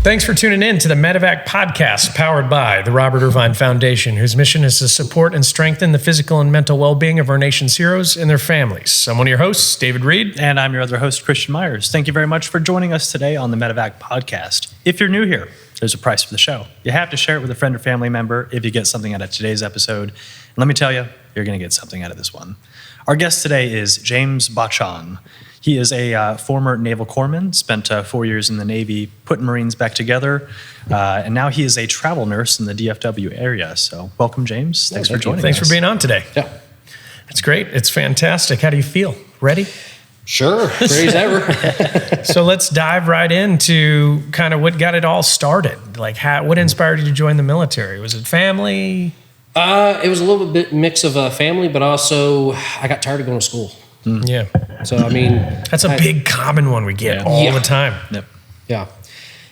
Thanks for tuning in to the Medevac podcast, powered by the Robert Irvine Foundation, whose mission is to support and strengthen the physical and mental well-being of our nation's heroes and their families. I'm one of your hosts, David Reid. And I'm your other host, Christian Meyers. Thank you very much for joining us today on the Medevac podcast. If you're new here, there's a price for the show. You have to share it with a friend or family member if you get something out of today's episode. And let me tell you, you're going to get something out of this one. Our guest today is James Botschon. He is a former naval corpsman, spent 4 years in the Navy, putting Marines back together, and now he is a travel nurse in the DFW area. So welcome, James. Thanks for joining us. Thanks for being on today. Yeah. It's great. It's fantastic. How do you feel? Ready? Sure. Ready as ever. So let's dive right into kind of what got it all started. Like, what inspired you to join the military? Was it family? It was a little bit mix of family, but also I got tired of going to school. Yeah. So, I mean... That's a big common one we get all the time. Yep. Yeah.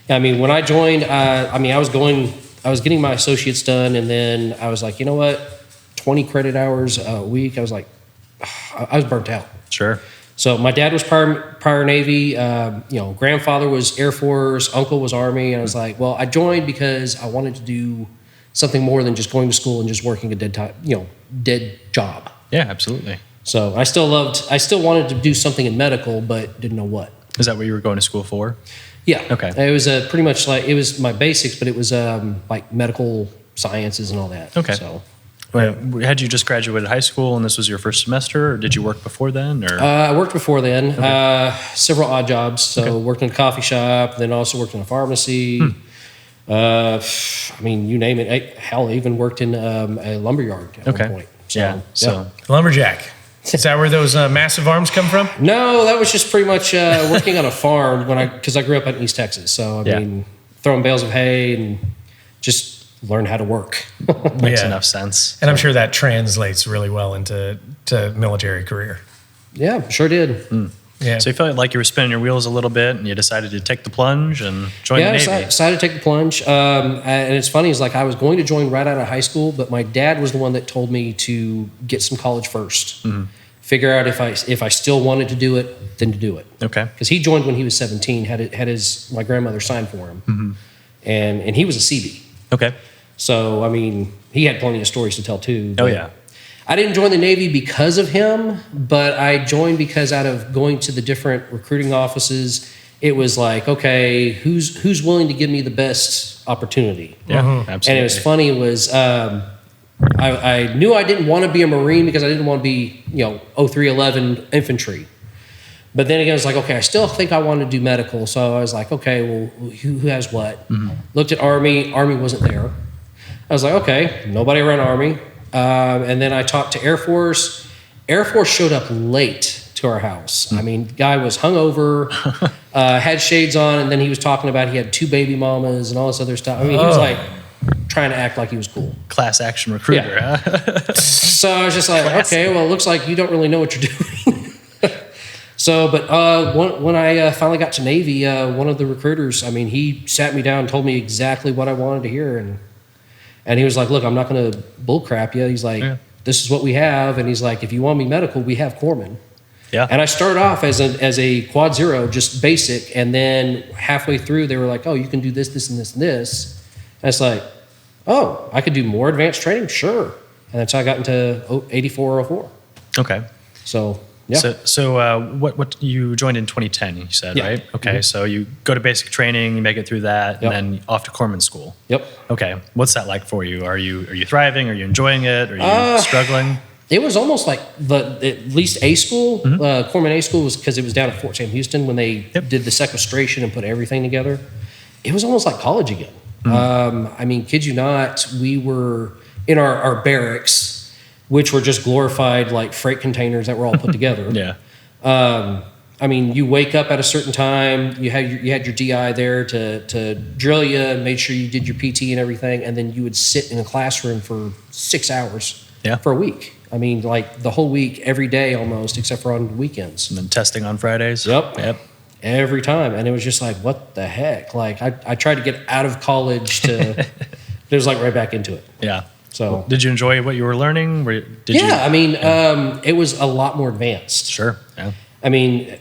I mean, when I joined, I was getting my associates done, and then I was like, you know what? 20 credit hours a week. I was like, I was burnt out. Sure. So my dad was prior Navy, grandfather was Air Force, uncle was Army. And I was like, well, I joined because I wanted to do something more than just going to school and just working a dead job. Yeah, absolutely. So I still wanted to do something in medical, but didn't know what. Is that what you were going to school for? Yeah. Okay. It was pretty much like, it was my basics, but it was like medical sciences and all that. Okay. So. Had you just graduated high school and this was your first semester, or did you work before then? Or I worked before then, several odd jobs. So worked in a coffee shop, then also worked in a pharmacy. I mean, you name it. I even worked in a lumberyard at one point. So, Lumberjack. Is that where those massive arms come from? No, that was just pretty much working on a farm because I grew up in East Texas. So, I mean, throwing bales of hay and just learn how to work. Makes enough sense. And I'm sure that translates really well into military career. Yeah, sure did. Yeah. So you felt like you were spinning your wheels a little bit and you decided to take the plunge and join the Navy. Yeah, I decided to take the plunge. And it's funny, it's like I was going to join right out of high school, but my dad was the one that told me to get some college first. Figure out if I still wanted to do it, then to do it. Okay. Because he joined when he was 17, had my grandmother sign for him. And he was a CB. Okay. So, I mean, he had plenty of stories to tell too. Oh, yeah. I didn't join the Navy because of him, but I joined because out of going to the different recruiting offices, it was like, okay, who's willing to give me the best opportunity? Yeah, absolutely. And it was funny was I knew I didn't want to be a Marine because I didn't want to be 0311 infantry. But then again, it's like, okay, I still think I want to do medical. So I was like, okay, well, who has what? Looked at Army. Army wasn't there. I was like, okay, nobody around Army. And then I talked to Air Force. Air Force showed up late to our house. I mean, the guy was hungover, had shades on, and then he was talking about he had 2 baby mamas and all this other stuff. I mean, he was like trying to act like he was cool. Class action recruiter, huh? So I was just like, okay, well, it looks like you don't really know what you're doing. So, but when I finally got to Navy, one of the recruiters, I mean, he sat me down and told me exactly what I wanted to hear. And he was like, look, I'm not going to bullcrap you. He's like, this is what we have. And he's like, if you want me medical, we have corpsman. Yeah. And I started off as a quad zero, just basic. And then halfway through, they were like, oh, you can do this, this, and this, and this. And it's like, oh, I could do more advanced training? Sure. And that's how I got into 84 or 04. Okay. So... yeah. So what you joined in 2010, you said, right? Okay, so you go to basic training, you make it through that, and then off to corpsman school. Yep. Okay, what's that like for you? Are you thriving? Are you enjoying it? Are you struggling? It was almost like at least A school, corpsman A school was because it was down at Fort Sam Houston when they did the sequestration and put everything together. It was almost like college again. I mean, kid you not, we were in our barracks, which were just glorified like freight containers that were all put together. Yeah. I mean, you wake up at a certain time, you had your DI there to drill you and made sure you did your PT and everything, and then you would sit in a classroom for 6 hours for a week. I mean, like the whole week, every day almost, except for on weekends. And then testing on Fridays. Yep. Every time. And it was just like, what the heck? Like I tried to get out of college to, it was like right back into it. Yeah. So did you enjoy what you were learning? I mean, it was a lot more advanced. Sure. Yeah. I mean,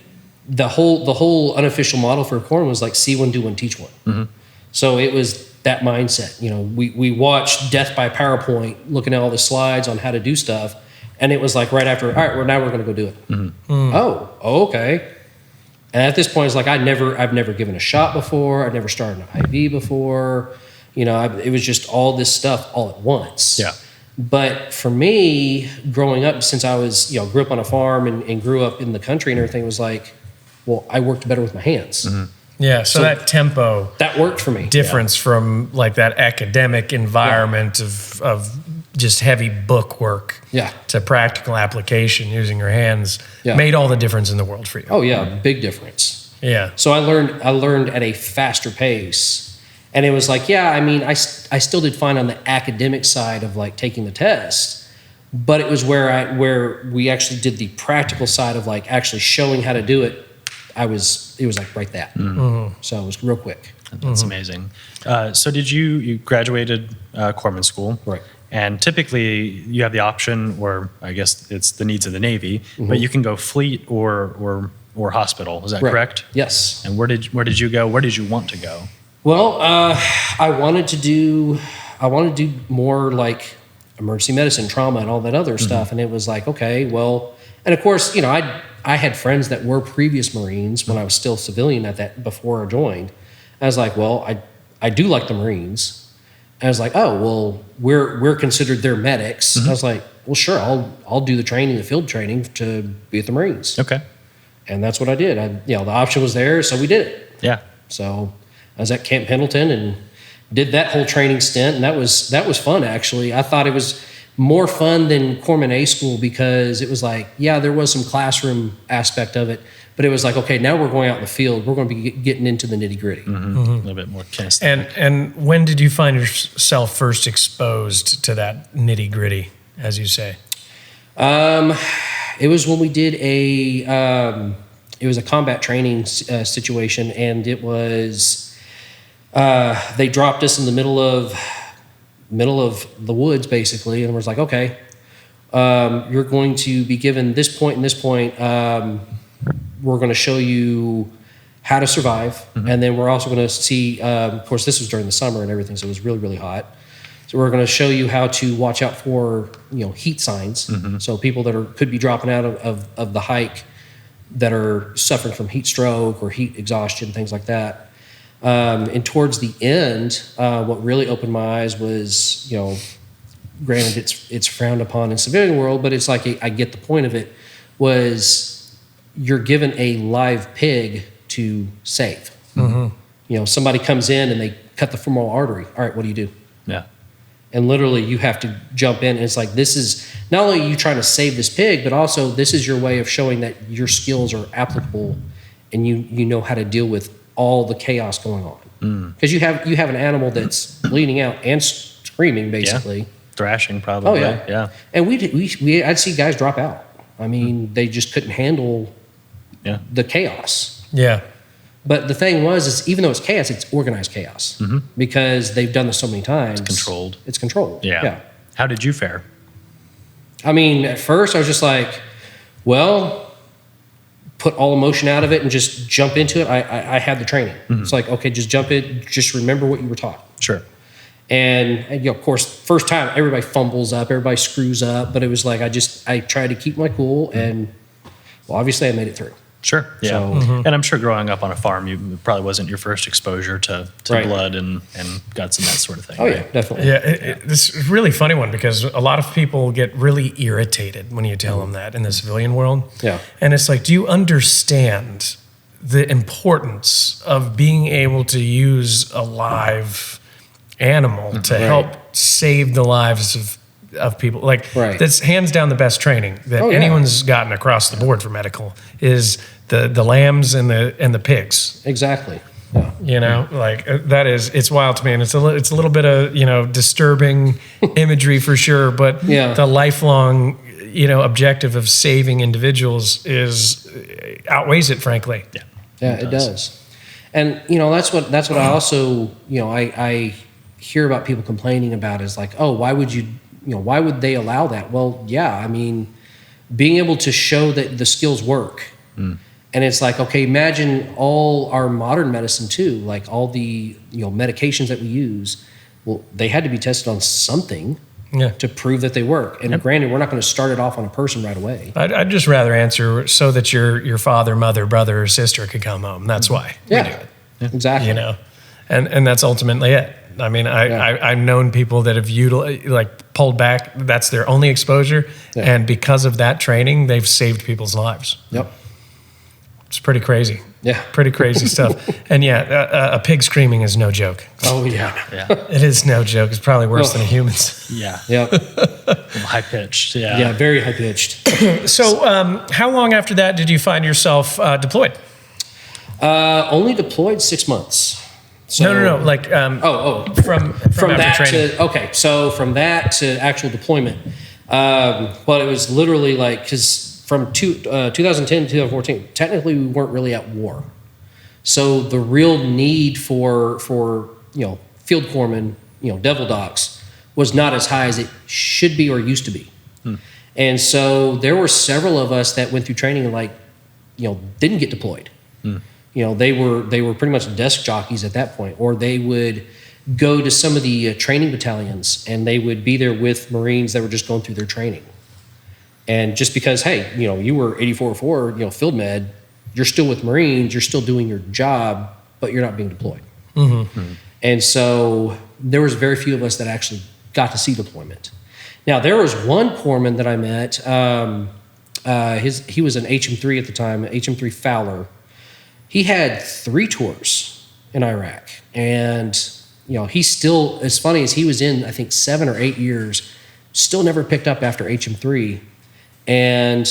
the whole unofficial model for corpsman was like see one, do one, teach one. So it was that mindset. You know, we watched Death by PowerPoint, looking at all the slides on how to do stuff, and it was like right after, all right, well, now we're going to go do it. Oh, okay. And at this point, it's like I've never given a shot before. I've never started an IV before. You know, it was just all this stuff all at once. Yeah. But for me, growing up, since I was, you know, grew up on a farm and grew up in the country and everything, was like, well, I worked better with my hands. Yeah, so that tempo That worked for me. difference from like that academic environment of just heavy book work Yeah. to practical application using your hands Yeah. made all the difference in the world for you. Oh yeah, big difference. Yeah. So I learned at a faster pace, and it was like, yeah, I mean, I still did fine on the academic side of like taking the test, but it was where we actually did the practical side of like actually showing how to do it. It was like right that. So it was real quick. That's amazing. So you graduated corpsman school, Right. And typically you have the option, or I guess it's the needs of the Navy, but you can go fleet or hospital. Is that Right. correct? Yes. And where did you go? Where did you want to go? Well, I wanted to do more like emergency medicine, trauma, and all that other stuff. And it was like, okay, well, and of course, you know, I had friends that were previous Marines when I was still civilian before I joined. I was like, well, I do like the Marines. I was like, oh, well, we're considered their medics. I was like, well, sure, I'll do the training, the field training to be with the Marines. Okay. And that's what I did. The option was there, so we did it. Yeah. So I was at Camp Pendleton and did that whole training stint, and that was fun actually. I thought it was more fun than Corpsman A school because it was like, yeah, there was some classroom aspect of it, but it was like, okay, now we're going out in the field. We're going to be getting into the nitty gritty. A little bit more kinesthetic. And when did you find yourself first exposed to that nitty gritty, as you say? It was when we did it was a combat training situation, and it was they dropped us in the middle of the woods basically, and was like, okay, you're going to be given this point and this point. We're going to show you how to survive, and then we're also going to see. Of course, this was during the summer and everything, so it was really, really hot. So we're going to show you how to watch out for heat signs. So people that could be dropping out of the hike that are suffering from heat stroke or heat exhaustion, things like that. And towards the end, what really opened my eyes was, granted it's frowned upon in civilian world, but it's like I get the point of it. Was you're given a live pig to save. Somebody comes in and they cut the femoral artery. All right, what do you do? Yeah. And literally you have to jump in, and it's like, this is not only you trying to save this pig, but also this is your way of showing that your skills are applicable and you know how to deal with all the chaos going on. Because you have an animal that's bleeding out and screaming basically. Yeah. Thrashing probably. Oh yeah. Yeah. And I'd see guys drop out. I mean, they just couldn't handle the chaos. Yeah. But the thing is even though it's chaos, it's organized chaos because they've done this so many times. It's controlled. Yeah. How did you fare? I mean, at first I was just like, well, put all emotion out of it and just jump into it. I had the training. It's like, okay, just jump in. Just remember what you were taught. Sure. And of course, first time everybody fumbles up, everybody screws up, but it was like I tried to keep my cool, and well, obviously I made it through. Sure. Yeah. So, And I'm sure growing up on a farm, it probably wasn't your first exposure to Right. blood and guts and that sort of thing. Oh right? yeah, definitely. Yeah, it's a really funny one because a lot of people get really irritated when you tell them that in the civilian world. Yeah. And it's like, do you understand the importance of being able to use a live animal to help save the lives of people? Like, that's hands down the best training that anyone's gotten across the board for medical is the lambs and the pigs. Exactly. Yeah. It's wild to me, and it's a little bit of disturbing imagery for sure, but the lifelong objective of saving individuals outweighs it, frankly. Yeah, it does. And that's what I also I hear about people complaining about is like, oh, why would they allow that? Well, yeah, I mean, being able to show that the skills work And it's like, okay, imagine all our modern medicine too, like all the medications that we use. Well, they had to be tested on something to prove that they work. And granted, we're not going to start it off on a person right away. I'd just rather answer so that your father, mother, brother, or sister could come home. That's why we do it. Exactly. And that's ultimately it. I mean, I've known people that have pulled back. That's their only exposure, and because of that training, they've saved people's lives. Yep. It's pretty crazy. Yeah. Pretty crazy stuff. And a pig screaming is no joke. Oh yeah. It is no joke. It's probably worse than a human's. Yeah. Yep. High pitched. Yeah. Yeah. Very high pitched. So, how long after that did you find yourself deployed? Only deployed 6 months. So, No. Like, from that training. So from that to actual deployment, it was literally because from 2010 to 2014, technically we weren't really at war. So the real need for field corpsmen, devil docs, was not as high as it should be or used to be. And so there were several of us that went through training and didn't get deployed. They were pretty much desk jockeys at that point, or they would go to some of the training battalions and they would be there with Marines that were just going through their training. And just because, hey, you were 8404, field med, you're still with Marines, you're still doing your job, but you're not being deployed. And so there was very few of us that actually got to see deployment. Now, there was one corpsman that I met. He was an HM3 at the time, HM3 Fowler. He had 3 tours in Iraq. And, he's still, as funny as he was in, I think, 7 or 8 years, still never picked up after HM3 and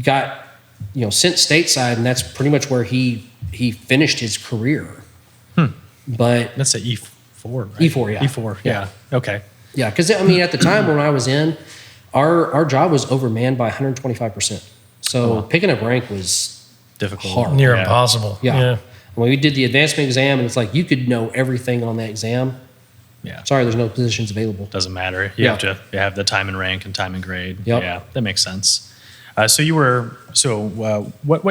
got, sent stateside. And that's pretty much where he finished his career. But that's an E4, right? E4, yeah. E4, yeah. Okay. Yeah, because, at the time when I was in, our job was overmanned by 125%. So picking up rank was difficult. Hard. Near impossible. Yeah. When we did the advancement exam, and it's like you could know everything on that exam. Yeah. Sorry, there's no positions available. Doesn't matter. You have the time and rank and time and grade. Yep. Yeah, that makes sense. What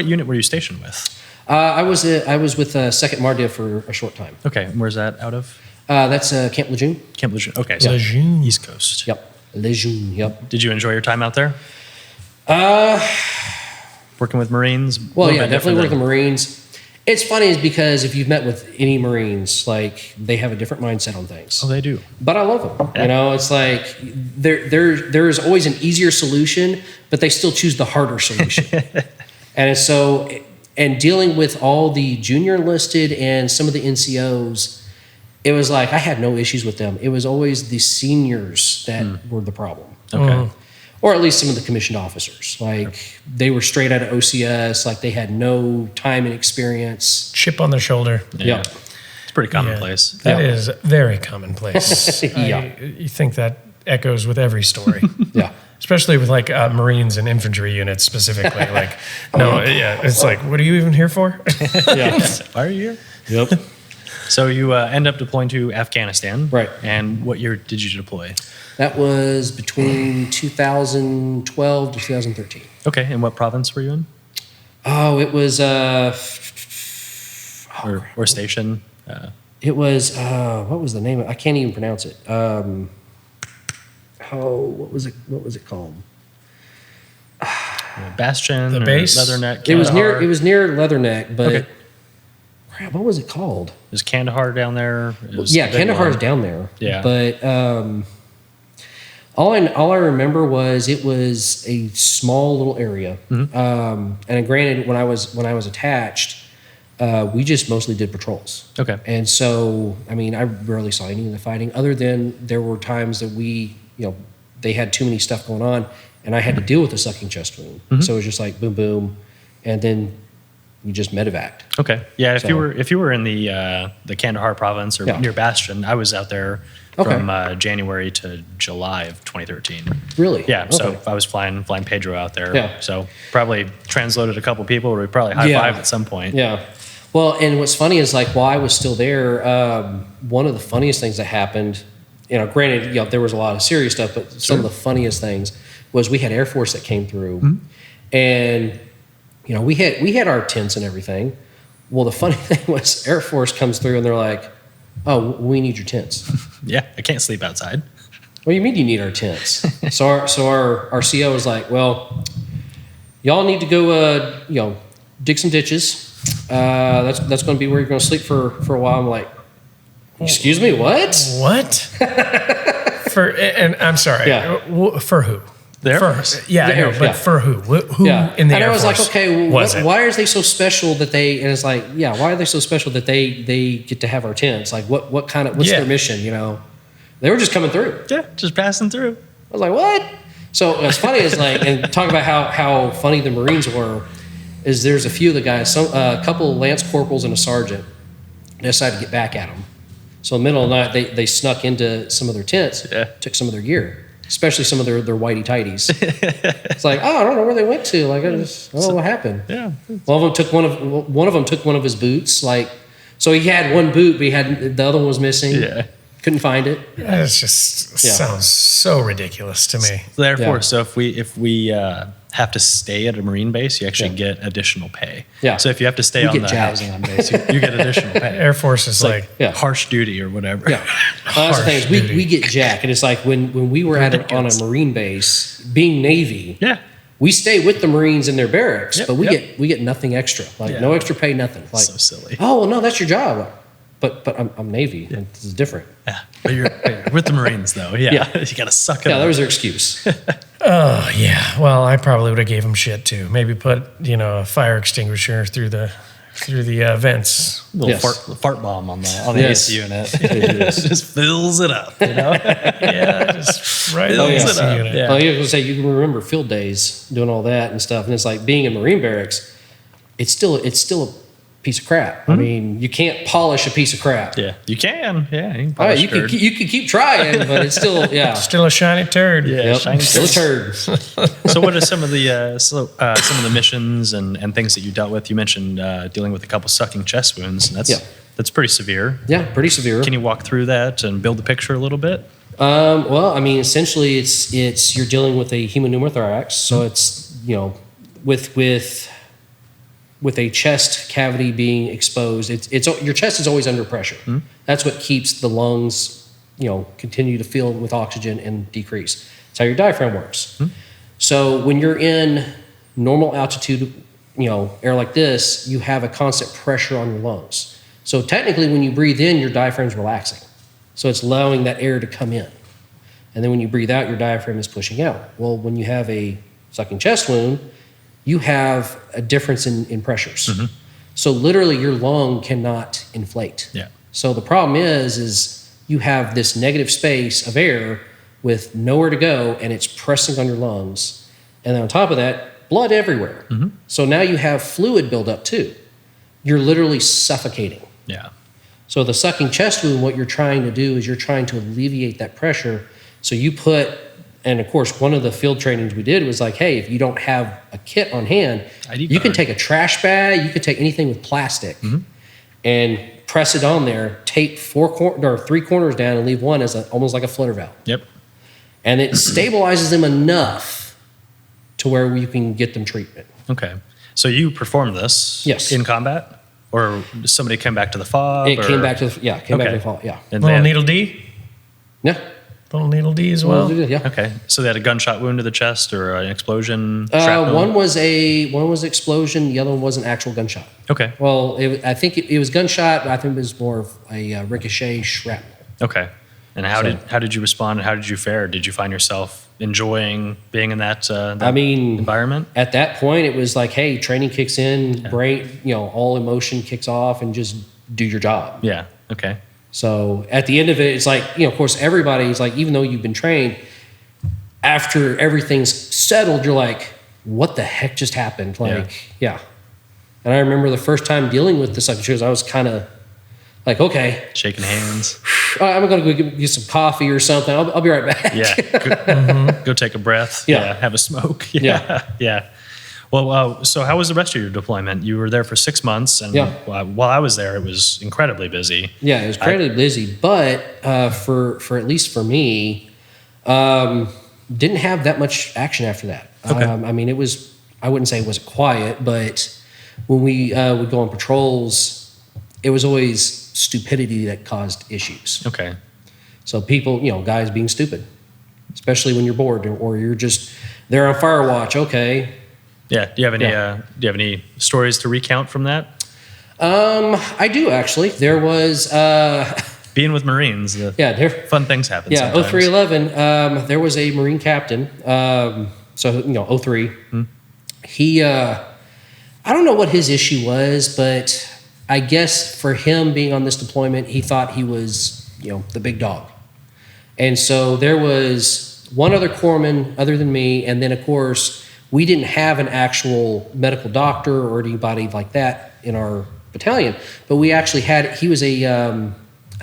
unit were you stationed with? I was with 2nd Mardia for a short time. Okay, and where's that out of? That's Camp Lejeune. Camp Lejeune. Okay, so Lejeune. East Coast. Yep. Lejeune. Yep. Did you enjoy your time out there? Working with Marines? Well, yeah, definitely working with Marines. It's funny is because if you've met with any Marines, they have a different mindset on things. Oh, they do. But I love them. Yeah. It's like there is always an easier solution, but they still choose the harder solution. And dealing with all the junior enlisted and some of the NCOs, it was like I had no issues with them. It was always the seniors that were the problem. Okay. Or at least some of the commissioned officers. They were straight out of OCS, they had no time and experience. Chip on their shoulder. Yeah. It's pretty commonplace. That is very commonplace. Yeah. You think that echoes with every story. Yeah. Especially with Marines and infantry units specifically. It's what are you even here for? Yeah. Why are you here? Yep. So you end up deploying to Afghanistan. Right. And what year did you deploy? That was between 2012 to 2013. Okay. And what province were you in? Oh, it was or station? It was what was the name of it? I can't even pronounce it. What was it called? Botschon, The base? Leatherneck. It was Kandahar? near Leatherneck, but Okay. crap, what was it called? Is Kandahar down there? Kandahar is down there. Yeah. But all I remember was it was a small little area. And granted, when I was attached, we just mostly did patrols. Okay. And so, I rarely saw any of the fighting, other than there were times that they had too many stuff going on, and I had to deal with a sucking chest wound. So it was just like boom, boom, and then you just medevaced. Okay. Yeah. If you were in the Kandahar Province or near Botschon, I was out there from January to July of 2013. Really? Yeah. Okay. So I was flying Pedro out there. Yeah. So probably transloaded a couple people, or we probably high-fived at some point. Yeah. Well, and what's funny is while I was still there, one of the funniest things that happened, granted, there was a lot of serious stuff, but some of the funniest things was we had Air Force that came through, and we had our tents and everything. Well, the funny thing was Air Force comes through and they're like, oh, we need your tents. Yeah, I can't sleep outside. What do you mean you need our tents? so our CO was like, well, y'all need to go, dig some ditches. That's going to be where you're going to sleep for a while. I'm like, excuse me, what? What? And I'm sorry. Yeah. For who? There? Yeah, I know, but for who? Who in the and Air I was Force like, okay, well, was it? why are they so special that they? And it's like, yeah, why are they so special that they get to have our tents? Like, what's their mission? They were just coming through. Yeah, just passing through. I was like, what? So what's funny is like, and talking about how funny the Marines were, is there's a few of the guys, a couple of Lance Corporals and a sergeant, decided to get back at them. So in the middle of the night, they snuck into some of their tents, took some of their gear, especially some of their whitey tighties. It's like, I don't know where they went to. Like, I don't know what happened. Yeah. One of them took one of his boots. Like, so he had one boot, but the other one was missing. Yeah. Couldn't find it. That just sounds so ridiculous to me. The Air Force. So if we have to stay at a Marine base, you actually get additional pay. Yeah. So if you have to stay on the housing on base, you get additional pay. Air Force is like harsh duty or whatever. Yeah. That's the thing is we get jack, and it's like when we were on a Marine base, being Navy. Yeah. We stay with the Marines in their barracks, but we get nothing extra. Like no extra pay, nothing. Like, so silly. Oh well, no, that's your job. But I'm Navy, and this is different. Yeah, but you're with the Marines though. Yeah, you got to suck it up. Yeah, that was their excuse. Oh yeah. Well, I probably would have gave him shit too. Maybe put a fire extinguisher through the vents. Little fart bomb on the AC unit. Just fills it up. Yeah, just right Fills on the it AC up. unit. Yeah. Well, you can say you can remember field days doing all that and stuff, and it's like being in Marine barracks. It's still a piece of crap. I mean, you can't polish a piece of crap. Yeah, you can. Yeah, you can All right, polish you turd. can keep trying, but it's still Still a shiny turd. Yeah, shiny still a turd. So what are some of the missions and things that you dealt with? You mentioned dealing with a couple sucking chest wounds, and that's pretty severe. Yeah, pretty severe. Can you walk through that and build the picture a little bit? Well, I mean, essentially, it's you're dealing with a hemopneumothorax, so it's with a chest cavity being exposed, it's your chest is always under pressure. Mm-hmm. That's what keeps the lungs, continue to fill with oxygen and decrease. That's how your diaphragm works. Mm-hmm. So when you're in normal altitude, air like this, you have a constant pressure on your lungs. So technically, when you breathe in, your diaphragm's relaxing. So it's allowing that air to come in. And then when you breathe out, your diaphragm is pushing out. Well, when you have a sucking chest wound, you have a difference in pressures. Mm-hmm. So literally your lung cannot inflate. Yeah. So the problem is you have this negative space of air with nowhere to go, and it's pressing on your lungs. And then on top of that, blood everywhere. Mm-hmm. So now you have fluid buildup too. You're literally suffocating. Yeah. So the sucking chest wound, what you're trying to do is you're trying to alleviate that pressure. So you and of course, one of the field trainings we did was like, hey, if you don't have a kit on hand, you can take a trash bag, you can take anything with plastic and press it on there, tape 3 corners down and leave one as almost like a flutter valve. Yep. And it stabilizes them enough to where you can get them treatment. Okay. So you performed this in combat? Or somebody came back to the fob? It came back to the fob, yeah. And little needle D? Yeah. Little needle D as well? Yeah. Okay. So they had a gunshot wound to the chest or an explosion? Shrapnel? One was explosion. The other one was an actual gunshot. Okay. Well, I think it was gunshot, but I think it was more of a ricochet shrapnel. Okay. And how did you respond and how did you fare? Did you find yourself enjoying being in that environment? At that point, it was like, hey, training kicks in, brain, all emotion kicks off, and just do your job. Yeah. Okay. So at the end of it, it's like, of course, everybody's like, even though you've been trained, after everything's settled, you're like, what the heck just happened? Yeah. And I remember the first time dealing with the sucking chest, I was kind of like, okay. Shaking hands. I'm going to go get some coffee or something. I'll be right back. Yeah. Go take a breath. Yeah. Have a smoke. Yeah. Yeah. Well, so how was the rest of your deployment? You were there for 6 months, and while I was there, it was incredibly busy. Yeah, it was incredibly busy, but for at least for me, didn't have that much action after that. Okay. I mean, it was I wouldn't say it was quiet, but when we would go on patrols, it was always stupidity that caused issues. Okay. So people, guys being stupid, especially when you're bored or you're just there on fire watch. Okay. Yeah. Do you have any stories to recount from that? I do actually. There was being with Marines. Fun things happen. Yeah. Sometimes. 0311. There was a Marine captain. 03. He. I don't know what his issue was, but I guess for him being on this deployment, he thought he was, the big dog. And so there was one other corpsman other than me. And then, of course, we didn't have an actual medical doctor or anybody like that in our battalion. But we actually had, he was I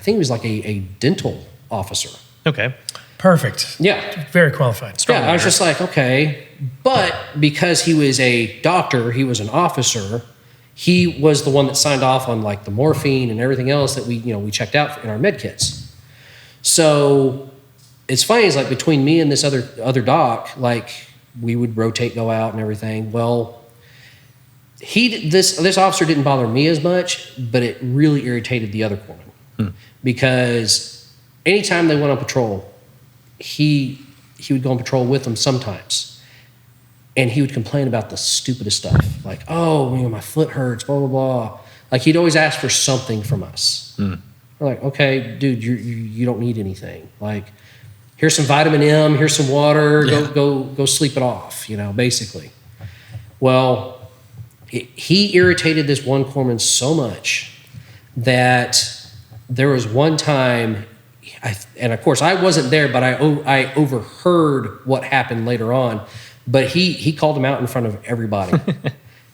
think he was like a dental officer. Okay. Perfect. Yeah. Very qualified. Strong I was just like, okay. But because he was a doctor, he was an officer, he was the one that signed off on like the morphine and everything else that we checked out in our med kits. So it's funny, is like between me and this other doc, like we would rotate, go out and everything. Well, this officer didn't bother me as much, but it really irritated the other corpsman because anytime they went on patrol, he would go on patrol with them sometimes, and he would complain about the stupidest stuff, like, oh, my foot hurts, blah blah blah. Like he'd always ask for something from us. We're like, okay, dude, you don't need anything. Like, here's some vitamin M, here's some water, go sleep it off, basically. Well, he irritated this one corpsman so much that there was one time. And of course, I wasn't there, but I overheard what happened later on. But he called him out in front of everybody.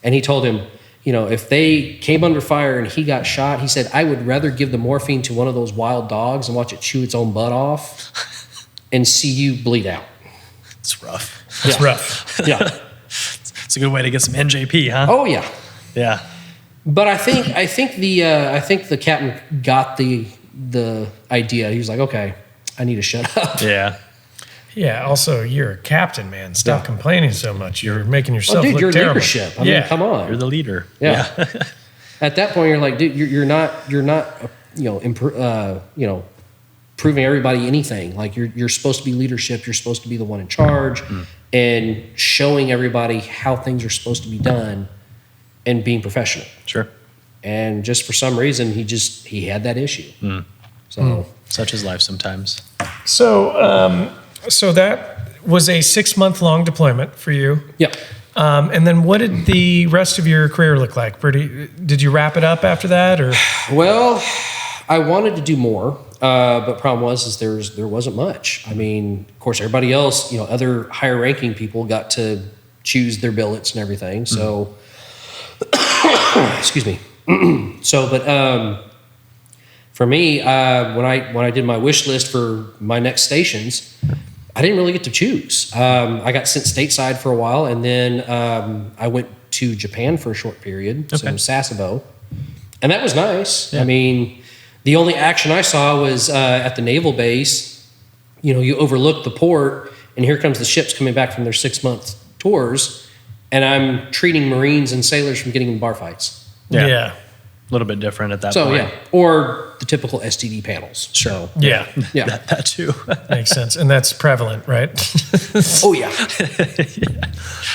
And he told him, if they came under fire and he got shot, he said, I would rather give the morphine to one of those wild dogs and watch it chew its own butt off and see you bleed out. It's rough. It's rough. Yeah. It's a good way to get some NJP, huh? Oh, yeah. Yeah. But I think the captain got the idea. He was like, okay, I need to shut up. Yeah. Yeah. Also, you're a captain, man. Stop complaining so much. You're making yourself look you're terrible. Leadership. I mean, come on. You're the leader. Yeah. At that point, you're like, dude, you're not proving everybody anything. Like you're supposed to be leadership. You're supposed to be the one in charge and showing everybody how things are supposed to be done and being professional. Sure. And just for some reason, he had that issue. So such is life sometimes. So that was a 6-month-long deployment for you. Yeah. And then what did the rest of your career look like? Did you wrap it up after that, or? Well, I wanted to do more, but problem was there wasn't much. I mean, of course, everybody else, other higher-ranking people got to choose their billets and everything. So, excuse me. But for me, when I did my wish list for my next stations, I didn't really get to choose. I got sent stateside for a while, and then I went to Japan for a short period, so Sasebo, and that was nice. Yeah. I mean, the only action I saw was at the naval base. You overlook the port, and here comes the ships coming back from their 6-month tours, and I'm treating Marines and sailors from getting in bar fights. Yeah. A little bit different at that point. So, yeah. Or the typical STD panels. Sure. So, yeah. That too. Makes sense. And that's prevalent, right? Oh, yeah.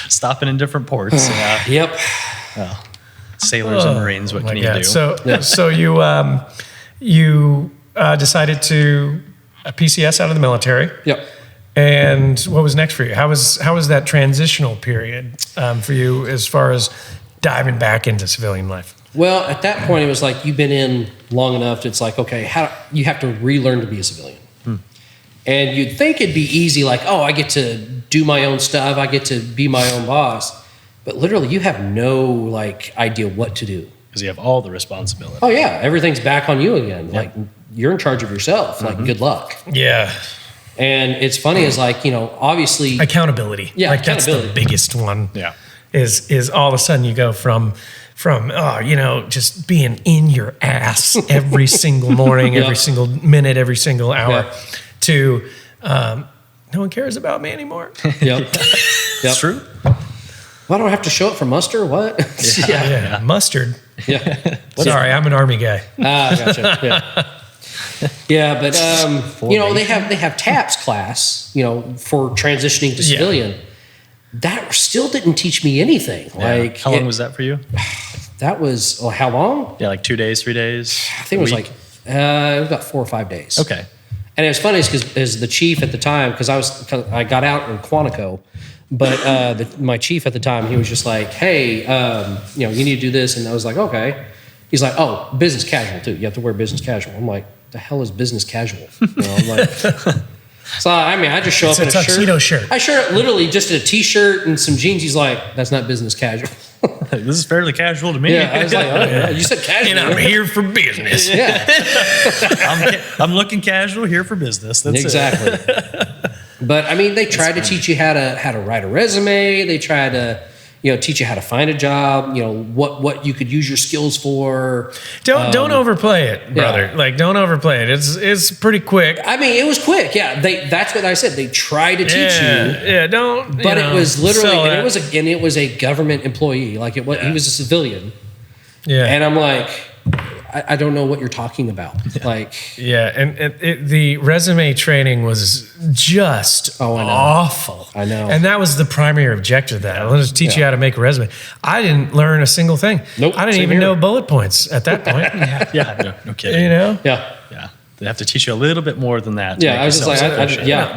Stopping in different ports. Yep. Well, sailors and Marines, what can you do? So you decided to PCS out of the military. Yep. And what was next for you? How was that transitional period for you as far as diving back into civilian life? Well, at that point, it was like you've been in long enough. It's like, okay, you have to relearn to be a civilian. And you'd think it'd be easy, like, oh, I get to do my own stuff. I get to be my own boss. But literally, you have no idea what to do. Because you have all the responsibility. Oh, yeah. Everything's back on you again. Yep. Like, you're in charge of yourself. Like, good luck. Yeah. And it's funny is obviously... Accountability. Yeah, That's the biggest one. Yeah. Is all of a sudden you go from just being in your ass every single morning, every single minute, every single hour, to no one cares about me anymore. Yep. It's true. Why do I have to show up for muster? What? Yeah. Mustard. Yeah. Sorry, I'm an Army guy. Gotcha. Yeah, but they have TAPS class, for transitioning to civilian. That still didn't teach me anything. Yeah. Like, how long was that for you? That was how long? Yeah, like 2 days, 3 days. I think it was it was about 4 or 5 days. Okay. And it was funny because the chief at the time, because I got out in Quantico, but my chief at the time, he was just like, hey, you need to do this, and I was like, okay. He's like, oh, business casual too. You have to wear business casual. I'm like, the hell is business casual? I'm like, so I just show up in a tuxedo shirt. I show up literally just in a t-shirt and some jeans. He's like, that's not business casual. This is fairly casual to me. Yeah, I was like, oh, yeah. You said casual. And I'm here for business. Yeah. I'm looking casual here for business. That's exactly. But they tried to teach you how to write a resume. They tried to teach you how to find a job. What you could use your skills for. Don't overplay it, brother. Yeah. Like, don't overplay it. It's pretty quick. It was quick. Yeah, that's what I said. They tried to teach you. Yeah, don't. But it was literally, and it was a government employee. Like he was a civilian. Yeah, and I'm like, I don't know what you're talking about. Like, the resume training was just awful. I know. And that was the primary objective of that. Let's teach you how to make a resume. I didn't learn a single thing. Nope. I didn't even know bullet points at that point. No kidding. Yeah. They have to teach you a little bit more than that. Yeah, I was just like,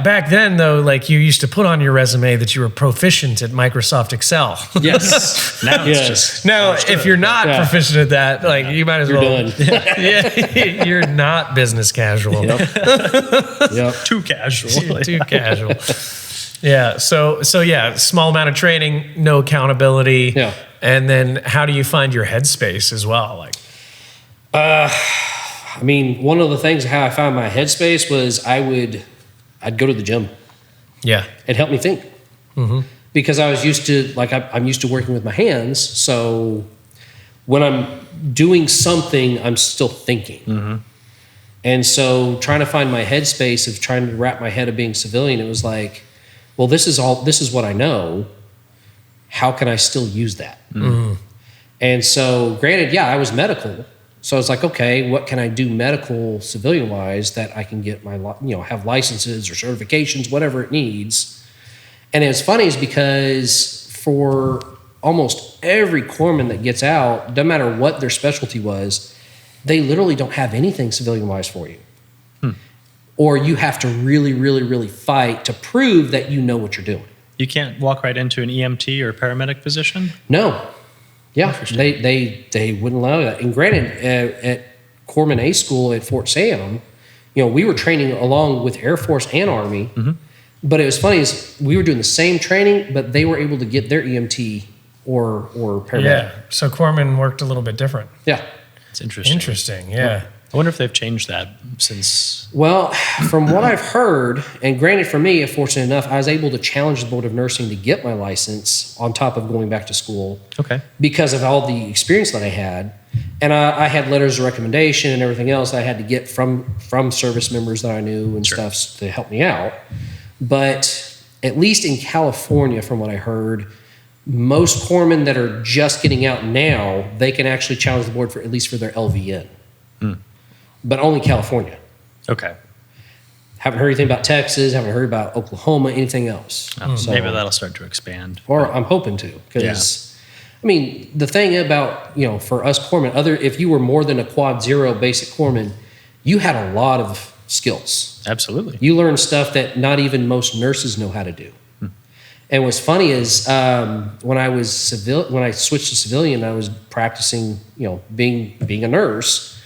Back then, though, like, you used to put on your resume that you were proficient at Microsoft Excel. Yes. Now it's just. Now, if you're not proficient at that, like, you might as You're well. done. You're not business casual. Yep. Too casual. Too casual. Yeah. So small amount of training, no accountability. Yeah. And then how do you find your headspace as well? Like, one of the things how I found my headspace was I'd go to the gym. yeah. It helped me think. Mm-hmm. Because I was used to, I'm used to working with my hands. So when I'm doing something, I'm still thinking. Mm-hmm. And so trying to find my headspace of trying to wrap my head of being civilian, it was like, well, this is what I know. How can I still use that? Mm-hmm. And so granted, I was medical. So I was like, okay, what can I do medical civilian wise that I can get my, have licenses or certifications, whatever it needs. And it's funny is because for almost every corpsman that gets out, no matter what their specialty was, they literally don't have anything civilian wise for you. Or you have to really, really, really fight to prove that you know what you're doing. You can't walk right into an EMT or paramedic position? No. Yeah, they wouldn't allow that. And granted, at Corpsman A School at Fort Sam, we were training along with Air Force and Army. Mm-hmm. But it was funny is we were doing the same training, but they were able to get their EMT or paramedic. Yeah, so corpsman worked a little bit different. Yeah. It's interesting. Interesting, yeah. I wonder if they've changed that since. Well, from what I've heard, and granted for me, fortunate enough, I was able to challenge the Board of Nursing to get my license on top of going back to school. Okay. Because of all the experience that I had. And I had letters of recommendation and everything else I had to get from service members that I knew and stuff to help me out. But at least in California, from what I heard, most corpsmen that are just getting out now, they can actually challenge the board for at least for their LVN. But only California. Okay. Haven't heard anything about Texas, haven't heard about Oklahoma, anything else. So maybe that'll start to expand. Or I'm hoping to. Because, the thing about, for us corpsmen, if you were more than a quad zero basic corpsman, you had a lot of skills. Absolutely. You learn stuff that not even most nurses know how to do. And what's funny is when I switched to civilian, I was practicing, being a nurse.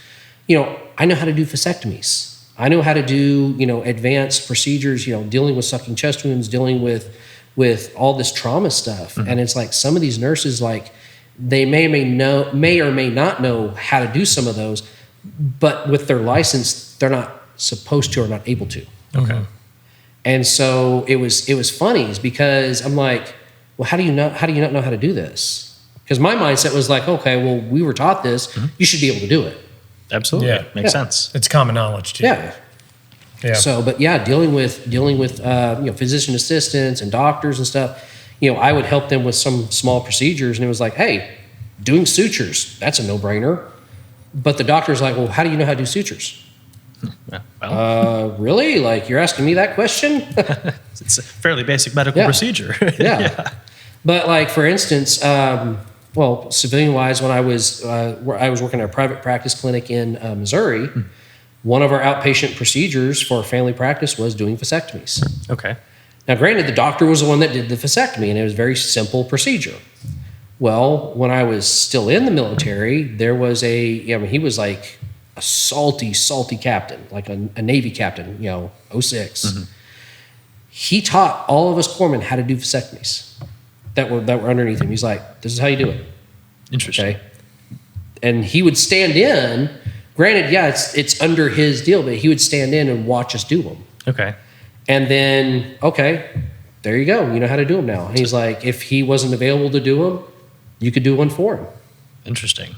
I know how to do vasectomies. I know how to do, advanced procedures, dealing with sucking chest wounds, dealing with all this trauma stuff. Mm-hmm. And it's like some of these nurses, like they may or may not know how to do some of those, but with their license, they're not supposed to or not able to. Okay. And so it was funny is because I'm like, well, how do you not know how to do this? Because my mindset was like, okay, well, we were taught this, you should be able to do it. Absolutely. Yeah. Makes sense. It's common knowledge too. Yeah. So, but dealing with physician assistants and doctors and stuff, I would help them with some small procedures, and it was like, hey, doing sutures, that's a no-brainer. But the doctor's like, well, how do you know how to do sutures? Really? Like, you're asking me that question? It's a fairly basic medical procedure. Yeah. But like, for instance, civilian-wise, when I was working at a private practice clinic in Missouri, one of our outpatient procedures for family practice was doing vasectomies. Okay. Now, granted, the doctor was the one that did the vasectomy, and it was a very simple procedure. Well, when I was still in the military, there was he was like a salty captain, like a Navy captain, 06. Mm-hmm. He taught all of us corpsmen how to do vasectomies that were underneath him. He's like, this is how you do it. Interesting. Okay. And he would stand in, granted, it's under his deal, but he would stand in and watch us do them. Okay. And then, okay, there you go. You know how to do them now. And he's like, if he wasn't available to do them, you could do one for him. Interesting.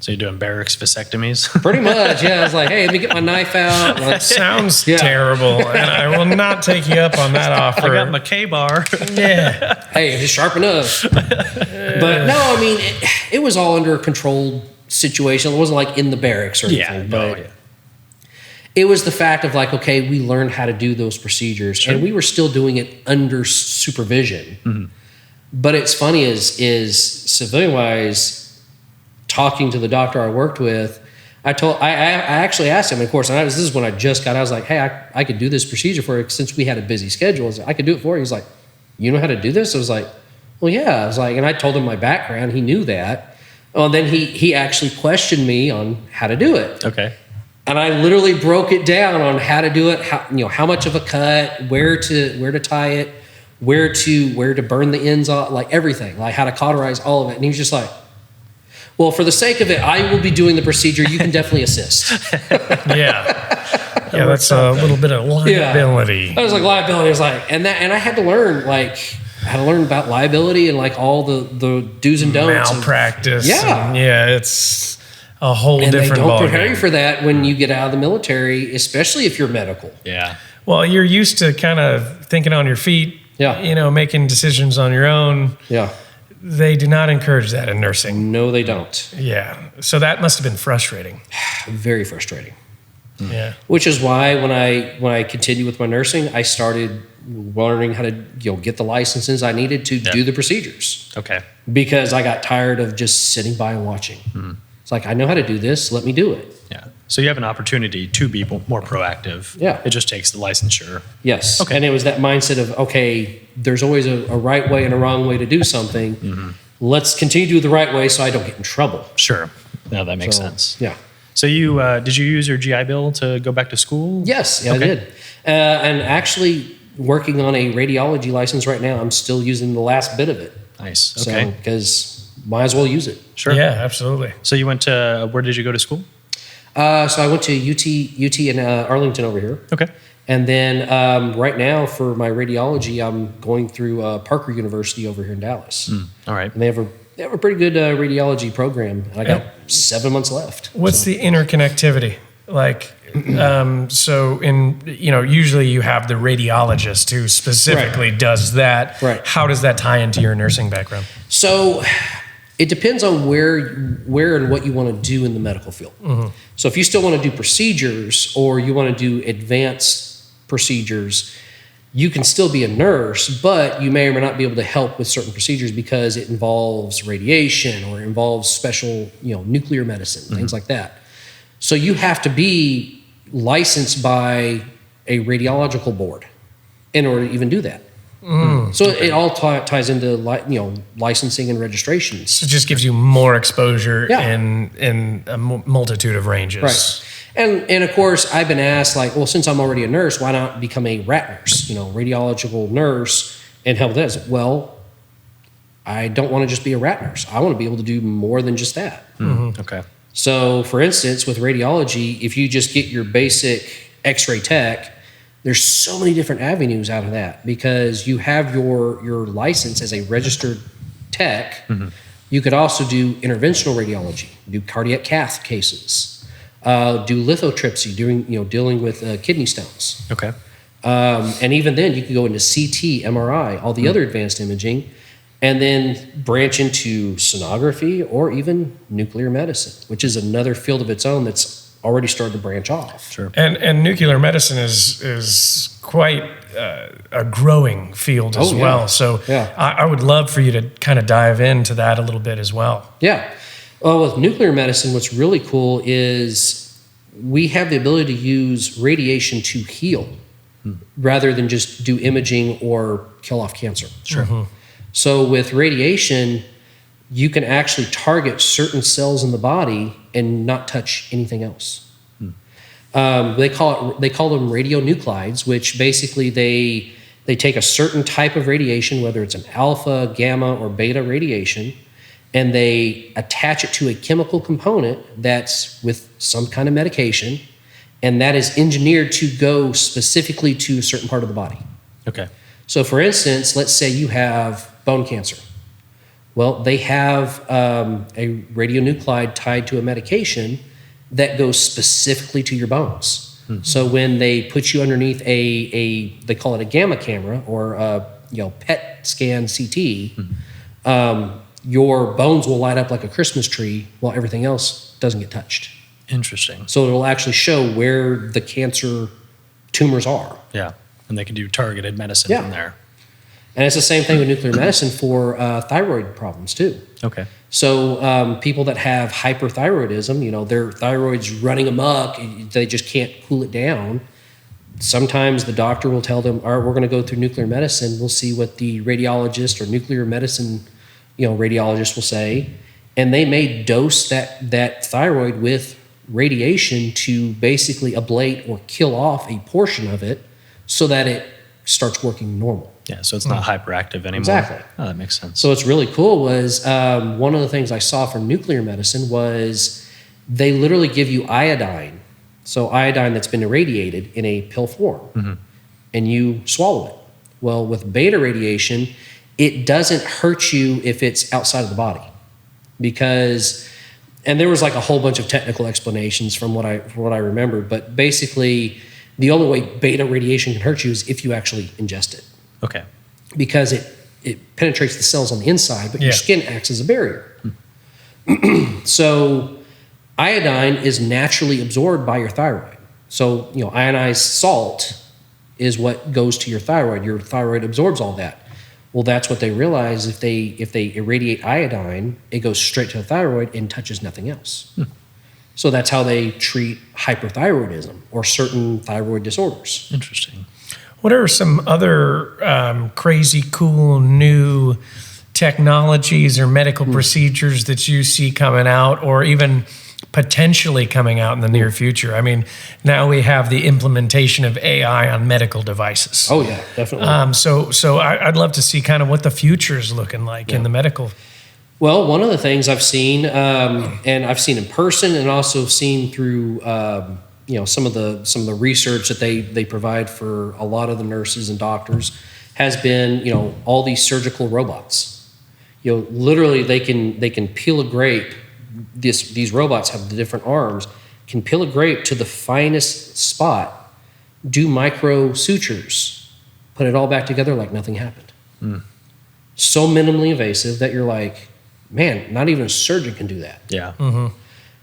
So you're doing barracks vasectomies? Pretty much, yeah. I was like, hey, let me get my knife out. That sounds terrible, and I will not take you up on that offer. I got my K-bar. Yeah. Hey, it's sharp enough. But no, I mean, it was all under a controlled situation. It wasn't like in the barracks or anything. It was the fact of like, okay, we learned how to do those procedures, and we were still doing it under supervision. Mm-hmm. But it's funny is civilian-wise, talking to the doctor I worked with, I actually asked him, of course, and this is when I just got, I was like, hey, I could do this procedure for you since we had a busy schedule. I could do it for you. He's like, you know how to do this? I was like, well, yeah. I was like, and I told him my background. He knew that. Well, then he actually questioned me on how to do it. Okay. And I literally broke it down on how to do it, how much of a cut, where to tie it, where to burn the ends off, like everything, like how to cauterize all of it. And he was just like, well, for the sake of it, I will be doing the procedure. You can definitely assist. Yeah, that's a little bit of liability. I was like, liability. I was like, and I had to learn, about liability and like all the do's and don'ts. Malpractice. Yeah. It's a whole different ballgame. And they don't prepare you for that when you get out of the military, especially if you're medical. Yeah. Well, you're used to kind of thinking on your feet. Yeah. Making decisions on your own. Yeah. They do not encourage that in nursing. No, they don't. Yeah. So that must have been frustrating. Very frustrating. Yeah. Which is why when I continued with my nursing, I started learning how to get the licenses I needed to do the procedures. Okay. Because I got tired of just sitting by and watching. Mm-hmm. It's like, I know how to do this. Let me do it. Yeah. So you have an opportunity to be more proactive. Yeah. It just takes the licensure. Yes. Okay. And it was that mindset of, okay, there's always a right way and a wrong way to do something. Mm-hmm. Let's continue to do the right way so I don't get in trouble. Sure. No, that makes sense. Yeah. So you did you use your GI Bill to go back to school? Yes. Yeah, okay. I did. And actually working on a radiology license right now. I'm still using the last bit of it. Nice. Okay. So, because might as well use it. Sure. Yeah, absolutely. So you went to, where did you go to school? So I went to UT in Arlington over here. Okay. And then right now for my radiology, I'm going through Parker University over here in Dallas. All right. And they have a pretty good radiology program. And I got 7 months left. What's the interconnectivity? Like, so usually you have the radiologist who specifically does that. Right. How does that tie into your nursing background? So it depends on where and what you want to do in the medical field. Mm-hmm. So if you still want to do procedures or you want to do advanced procedures, you can still be a nurse, but you may or may not be able to help with certain procedures because it involves radiation or it involves special, nuclear medicine, things like that. So you have to be licensed by a radiological board in order to even do that. So it all ties into licensing and registrations. So it just gives you more exposure in a multitude of ranges. Right. And of course, I've been asked, since I'm already a nurse, why not become a RAT nurse, radiological nurse, and help with that? Well, I don't want to just be a RAT nurse. I want to be able to do more than just that. Mm-hmm. Okay. So, for instance, with radiology, if you just get your basic X-ray tech, there's so many different avenues out of that because you have your license as a registered tech. Mm-hmm. You could also do interventional radiology, do cardiac cath cases, do lithotripsy, dealing with kidney stones. Okay. And even then, you could go into CT, MRI, all the other advanced imaging, and then branch into sonography or even nuclear medicine, which is another field of its own that's already started to branch off. Sure. And nuclear medicine is quite a growing field as well. So I would love for you to kind of dive into that a little bit as well. Yeah. Well, with nuclear medicine, what's really cool is we have the ability to use radiation to heal rather than just do imaging or kill off cancer. Sure. Mm-hmm. So with radiation, you can actually target certain cells in the body and not touch anything else. They call them radionuclides, which basically they take a certain type of radiation, whether it's an alpha, gamma, or beta radiation, and they attach it to a chemical component that's with some kind of medication, and that is engineered to go specifically to a certain part of the body. Okay. So for instance, let's say you have bone cancer. Well, they have a radionuclide tied to a medication that goes specifically to your bones. Mm-hmm. So when they put you underneath they call it a gamma camera or a PET scan CT, your bones will light up like a Christmas tree while everything else doesn't get touched. Interesting. So it'll actually show where the cancer tumors are. Yeah, and they can do targeted medicine from there. And it's the same thing with nuclear medicine for thyroid problems too. Okay. So people that have hyperthyroidism, their thyroid's running amok, they just can't cool it down. Sometimes the doctor will tell them, all right, we're going to go through nuclear medicine. We'll see what the radiologist or nuclear medicine, radiologist will say. And they may dose that thyroid with radiation to basically ablate or kill off a portion of it so that it starts working normal. Yeah, so it's not hyperactive anymore. Exactly. Oh, that makes sense. So what's really cool was one of the things I saw from nuclear medicine was they literally give you iodine. So iodine that's been irradiated in a pill form, and you swallow it. Well, with beta radiation, it doesn't hurt you if it's outside of the body because, and there was like a whole bunch of technical explanations from what I remembered, but basically the only way beta radiation can hurt you is if you actually ingest it. Okay. Because it penetrates the cells on the inside, but your skin acts as a barrier. So iodine is naturally absorbed by your thyroid. So, ionized salt is what goes to your thyroid. Your thyroid absorbs all that. Well, that's what they realize. If they irradiate iodine, it goes straight to the thyroid and touches nothing else. So that's how they treat hyperthyroidism or certain thyroid disorders. Interesting. What are some other crazy, cool, new technologies or medical procedures that you see coming out or even potentially coming out in the near future? I mean, now we have the implementation of AI on medical devices. Oh, yeah, definitely. So I'd love to see kind of what the future is looking like in the medical. Well, one of the things I've seen, and I've seen in person and also seen through some of the research that they provide for a lot of the nurses and doctors has been all these surgical robots. Literally they can peel a grape. These robots have the different arms, can peel a grape to the finest spot, do micro sutures, put it all back together like nothing happened. So minimally invasive that you're like, man, not even a surgeon can do that. Yeah.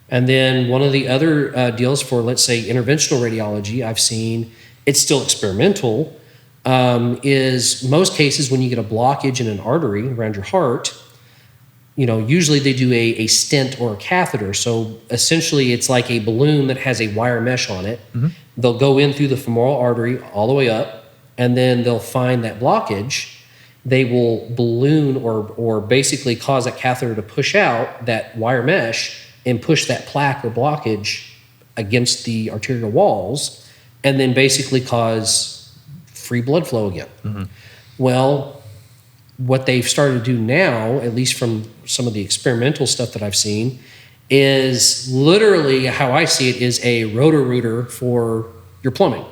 And then one of the other deals for, let's say, interventional radiology I've seen, it's still experimental, is most cases when you get a blockage in an artery around your heart, usually they do a stent or a catheter. So essentially it's like a balloon that has a wire mesh on it. They'll go in through the femoral artery all the way up, and then they'll find that blockage. They will balloon or basically cause that catheter to push out that wire mesh and push that plaque or blockage against the arterial walls, and then basically cause free blood flow again. Well, what they've started to do now, at least from some of the experimental stuff that I've seen, is literally how I see it is a roto-rooter for your plumbing.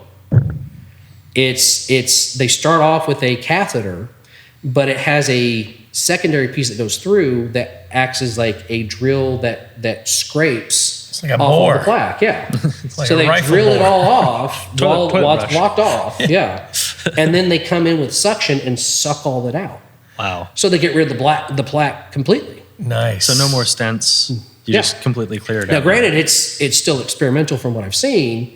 They start off with a catheter, but it has a secondary piece that goes through that acts as like a drill that scrapes It's like a off all bore. the plaque. Yeah. Like So a they rifle drill it bore. all off Toilet while it's brush. blocked off. Yeah. And then they come in with suction and suck all that out. Wow. So they get rid of the plaque completely. Nice. So no more stents. You Yeah. just completely clear it Now, out. granted, it's still experimental from what I've seen,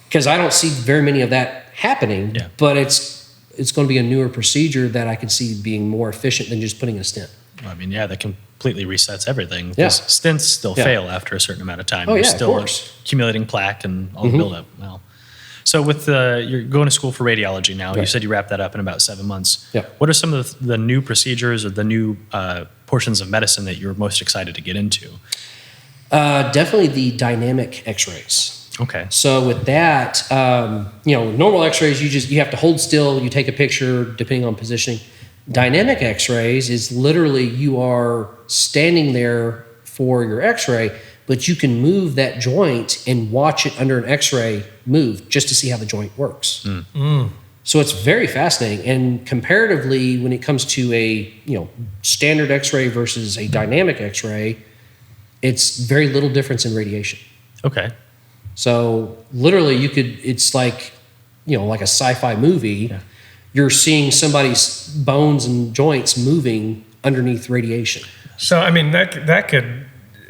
because I don't see very many of that happening. Yeah. But it's going to be a newer procedure that I can see being more efficient than just putting in a stent. I mean, yeah, that completely resets everything. Yeah. Because stents still Yeah. fail after a certain amount of time. Oh, You're yeah, of still course. accumulating plaque and all the buildup. Well, so with you're going to school for radiology now. You Right. said you wrapped that up in about 7 months. Yeah. What are some of the new procedures or the new portions of medicine that you're most excited to get into? Definitely the dynamic X-rays. Okay. So with that, normal X-rays, you have to hold still, you take a picture depending on positioning. Dynamic X-rays is literally you are standing there for your X-ray, but you can move that joint and watch it under an X-ray move just to see how the joint works. So it's very fascinating. And comparatively, when it comes to a standard X-ray versus a dynamic X-ray, it's very little difference in radiation. Okay. So literally it's like, like a sci-fi movie. Yeah. You're seeing somebody's bones and joints moving underneath radiation. So, I mean, that could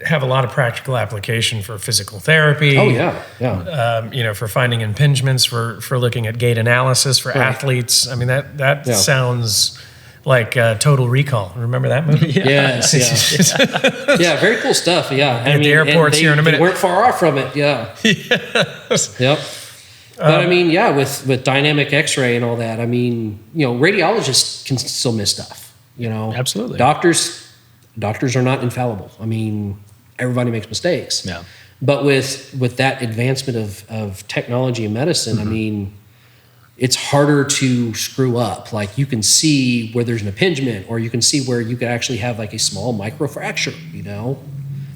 have a lot of practical application for physical therapy. Oh, yeah. For finding impingements, for looking at gait analysis for Right. athletes. I mean, that Yeah. sounds like Total Recall. Remember that movie? Yes, yeah. Yeah, very cool stuff, yeah. At the airports here in a minute. They weren't far off from it, yeah. Yes. Yep. But I mean, yeah, with dynamic X-ray and all that, I mean, radiologists can still miss stuff, Absolutely. Doctors are not infallible. I mean, everybody makes mistakes. Yeah. But with that advancement of technology and medicine, I mean, it's harder to screw up. Like you can see where there's an impingement, or you can see where you could actually have like a small microfracture,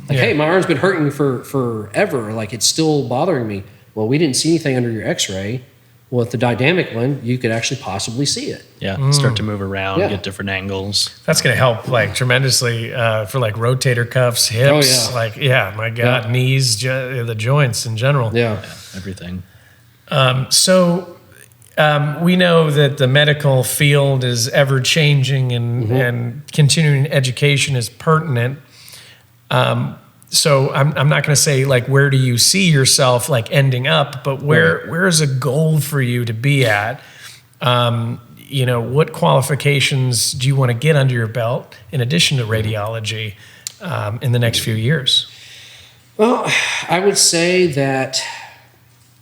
Like, Yeah. hey, my arm's been hurting for forever. Like it's still bothering me. Well, we didn't see anything under your X-ray. Well, with the dynamic one, you could actually possibly see it. Yeah. Start to move around, Yeah. get different angles. That's going to help tremendously for rotator cuffs, hips. Oh, yeah. My God, Yeah. knees, the joints in general. Yeah. Everything. We know that the medical field is ever changing and continuing education is pertinent. So I'm not going to say where do you see yourself ending up, but where is a goal for you to be at? What qualifications do you want to get under your belt in addition to radiology in the next few years? Well, I would say that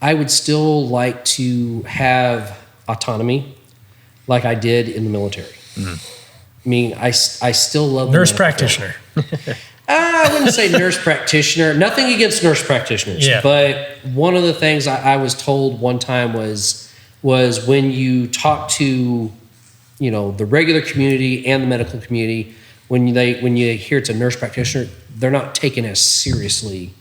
I would still like to have autonomy like I did in the military. I mean, I still love the Nurse medical practitioner. field. I wouldn't say nurse practitioner. Nothing against nurse practitioners. Yeah. But one of the things I was told one time was when you talk to, the regular community and the medical community, when you hear it's a nurse practitioner, they're not taken as seriously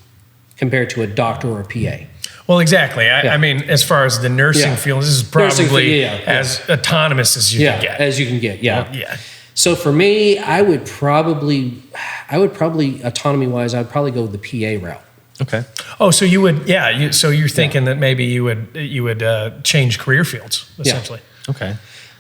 compared to a doctor or a PA. Well, exactly. Yeah. I mean, as far as the nursing Yeah. field, this is Nursing probably field, yeah. as autonomous as you can get. As you can get. Yeah. Yeah. So for me, I would probably autonomy wise, I'd probably go the PA route. Okay. Oh, so you would, so you're thinking that maybe you would change career fields, essentially. Okay.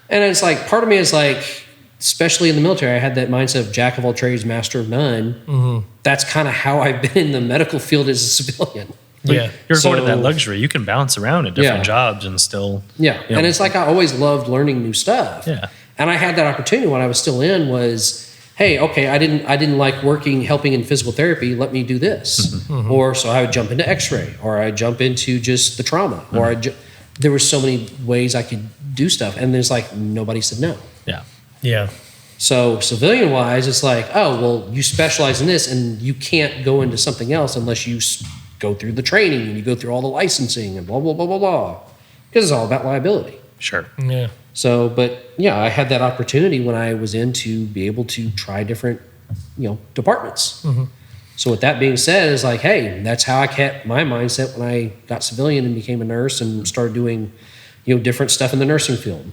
And it's like, part of me is like, especially in the military, I had that mindset of jack of all trades, master of none. Mm-hmm. That's kind of how I've been in the medical field as a civilian. Yeah. You're afforded that So- luxury. You can bounce around at different Yeah. jobs and still. Yeah. And it's like, I always loved learning new stuff. Yeah. And I had that opportunity when I was still in was, hey, okay, I didn't like helping in physical therapy. Let me do this. Mm-hmm. Or so I would jump into X-ray, or I jump into just the trauma, or there were so many ways I could do stuff. And there's like, nobody said no. Yeah. Yeah. So civilian wise, it's like, oh, well, you specialize in this and you can't go into something else unless you go through the training and you go through all the licensing and blah, blah, blah, blah, blah. Because it's all about liability. Sure. Yeah. So, but yeah, I had that opportunity when I was in to be able to try different, departments. Mm-hmm. So with that being said, it's like, hey, that's how I kept my mindset when I got civilian and became a nurse and started doing, different stuff in the nursing field.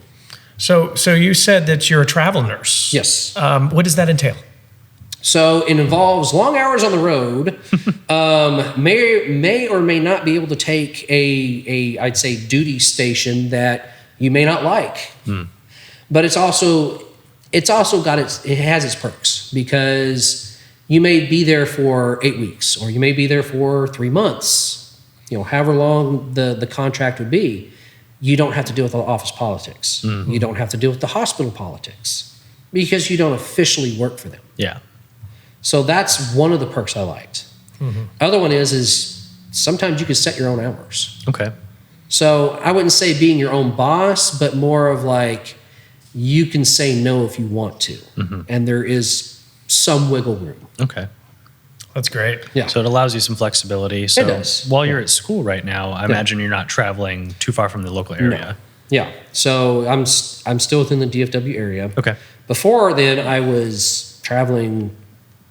So you said that you're a travel nurse. Yes. What does that entail? So it involves long hours on the road. May or may not be able to take a I'd say duty station that you may not like. But it has its perks, because you may be there for 8 weeks, or you may be there for 3 months. However long the contract would be. You don't have to deal with the office politics. You don't have to deal with the hospital politics, because you don't officially work for them. Yeah. So that's one of the perks I liked. Other one is sometimes you can set your own hours. Okay. So I wouldn't say being your own boss, but more of like, you can say no if you want to. And there is some wiggle room. Okay. That's great. Yeah. So it allows you some flexibility. So It does. While you're at school right now, I imagine you're not traveling too far from the local area. No. Yeah. So I'm still within the DFW area. Okay. Before then, I was traveling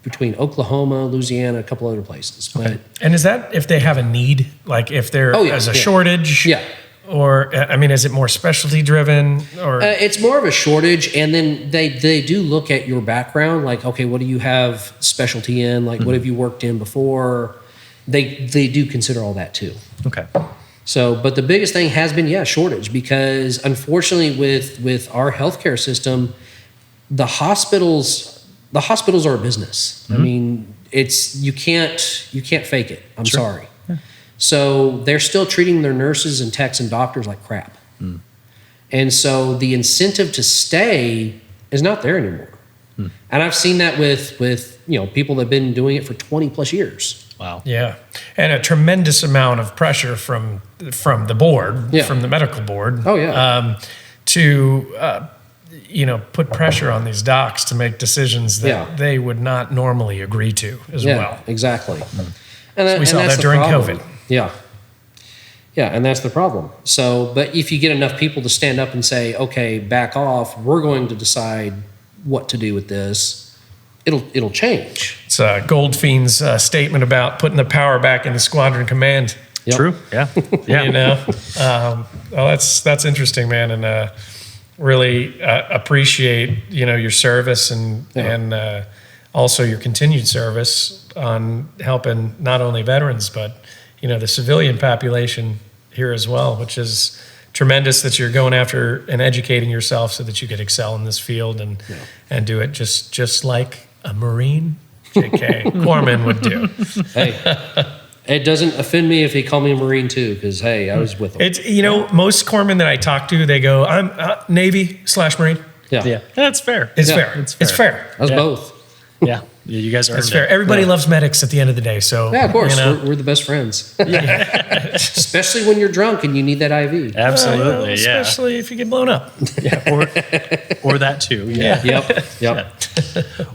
between Oklahoma, Louisiana, a couple other places. But And is that if they have a need, like if there is a shortage? Yeah. Or, is it more specialty driven? Or it's more of a shortage, and then they do look at your background, like, okay, what do you have specialty in? Like, what have you worked in before? They do consider all that too. Okay. So, but the biggest thing has been, shortage, because unfortunately with our healthcare system, the hospitals are a business. I mean, you can't fake it. I'm sorry. Yeah. So they're still treating their nurses and techs and doctors like crap. And so the incentive to stay is not there anymore. And I've seen that with people that have been doing it for 20 plus years. Wow. Yeah. And a tremendous amount of pressure from the board, from the medical board. Oh, yeah. To put pressure on these docs to make decisions that they would not normally agree to as well. Exactly. And we saw that during COVID. Yeah. Yeah, and that's the problem. So, but if you get enough people to stand up and say, okay, back off, we're going to decide what to do with this, it'll change. It's Goldfeind's statement about putting the power back into squadron command. Yep. True. Yeah. Yeah. That's interesting, man. And really appreciate, your service and also your continued service on helping not only veterans, but, the civilian population here as well, which is tremendous that you're going after and educating yourself so that you could excel in this field and do it just like a Marine JK Corpsman would do. Hey, it doesn't offend me if he called me a Marine too, because hey, I was with him. It's most corpsmen that I talk to, they go, "I'm Navy/Marine." Yeah. That's fair. It's fair. It's fair. I was both. Yeah. You guys earned It's fair. it. Everybody loves medics at the end of the day. So Yeah, of course. We're the best friends. Especially when you're drunk and you need that IV. Absolutely. Yeah. Especially if you get blown up. Or that too. Yeah. Yep.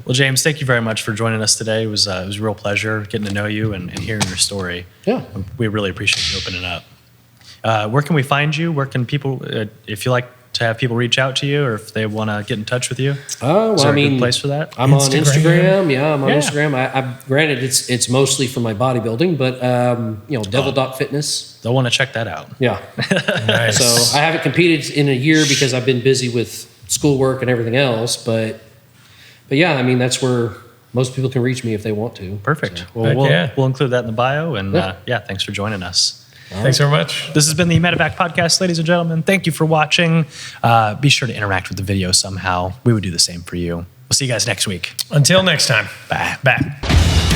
Well, James, thank you very much for joining us today. It was a real pleasure getting to know you and hearing your story. Yeah. We really appreciate you opening up. Where can we find you? Where can people, if you like to have people reach out to you, or if they want to get in touch with you? Well, is there a good place for that? I'm on Instagram. Yeah, I'm on Instagram. I granted it's mostly for my bodybuilding, but Devil Doc Fitness. They'll want to check that out. Yeah. Nice. So I haven't competed in a year because I've been busy with schoolwork and everything else, but yeah, that's where most people can reach me if they want to. Perfect. So. Well, we'll include that in the bio, and thanks for joining us. Thanks very much. This has been the Medevac podcast, ladies and gentlemen. Thank you for watching. Be sure to interact with the video somehow. We would do the same for you. We'll see you guys next week. Until next time. Bye.